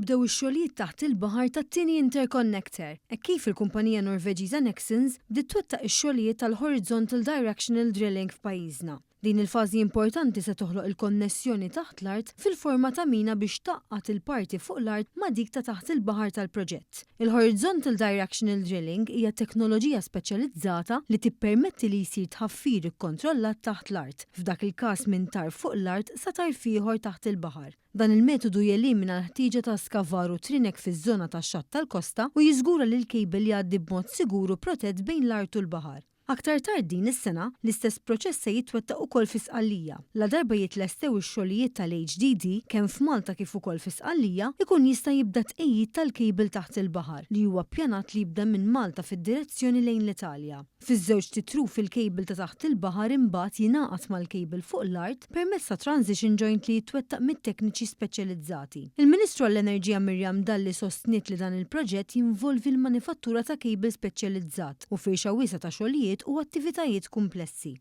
Bdew ix-xogħlijiet taħt il-baħar tat-tieni interconnector, hekk kif il-kumpanija Norveġiża Nexans bdiet twettaq ix-xogħlijiet tal-Horizontal Directional Drilling f'pajjiżna. Din il-fażi importanti se toħloq il-konnessjoni taħt l-art fil-forma ta' mina biex taqqat il-parti fuq l-art ma' dik ta' taħt il-baħar tal-proġett. Il-Horizontal Directional Drilling hija teknoloġija speċjalizzata li tippermetti li jsir tħaffir ikkontrollat taħt l-art, f'dak il-każ minn tarf fuq l-art sa tarf ieħor taħt il-baħar. Dan il-metodu jelimina l-ħtieġa ta' skavaru trinek fiż-żona tax-xatt tal-kosta u jiżgura li l-kejbel jgħaddi b'mod siguru protett bejn l-art u l-baħar. Aktar tard din is-sena, l-istess proċess se jitwettaq ukoll fi Sqallija. La darba jitlestew ix-xogħlijiet tal-HDD kemm f'Malta kif ukoll fi Sqallija, ikun jista' jibda tqejjid tal-kejbel taħt il-baħar li huwa ppjanat li jibda minn Malta fid-direzzjoni lejn l-Italja. Fiż-żewġ titruf il-kejbel ta' taħt il-baħar imbagħad jingħaqad mal-kejbel fuq l-art permezz ta' transition joint li jitwettaq mit-tekniċi speċjalizzati. Il-Ministru għall-Enerġija Mirjam Dalli sostniet li dan il-proġett jinvolvi l-manifattura ta' kejbel speċjalizzat u firxa wiesa ta' xogħlijiet u attivitajiet komplessi.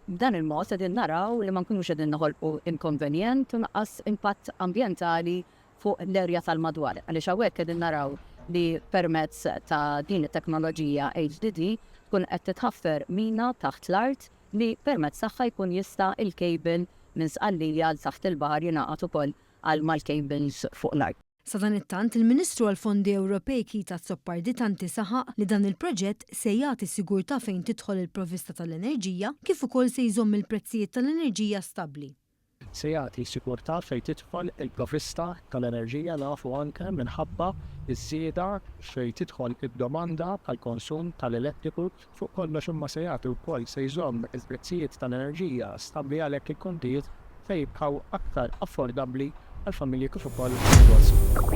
B'dan il-mod qegħdin naraw li ma nkunux qegħdin noħolqu inkonvenjent u naqqas impatt ambjentali fuq l-erja tal-madwar. Għaliex hawnhekk qegħdin naraw li permezz ta' din it-teknoloġija HDD tkun qed titħaffer mina taħt l-art li permezz tagħha jkun jista' il-kejbel minn Sqallija għal taħt il-baħar jingħaqad ukoll għal mal-kejbels fuq l-art. Sa dan it-tant il-Ministru għall-Fondi Ewropej Kita Zopparditanti saħaq li dan il-proġett se jagħti sigurtà fejn tidħol il-provvista tal-enerġija kif ukoll se jżomm il-prezzijiet tal-enerġija stabbli. Se jagħti sigurtà fejn tidħol il-provvista tal-enerġija nafu anke minħabba iż-żieda fejn tidħol id-domanda tal-konsum tal-elettriku fuq kollox imma se jagħti wkoll se jżomm il-prezzijiet tal-enerġija stabbli għalhekk il-kontijiet fejn jibqgħu aktar affordabbli għall-familji kif ukoll negozju.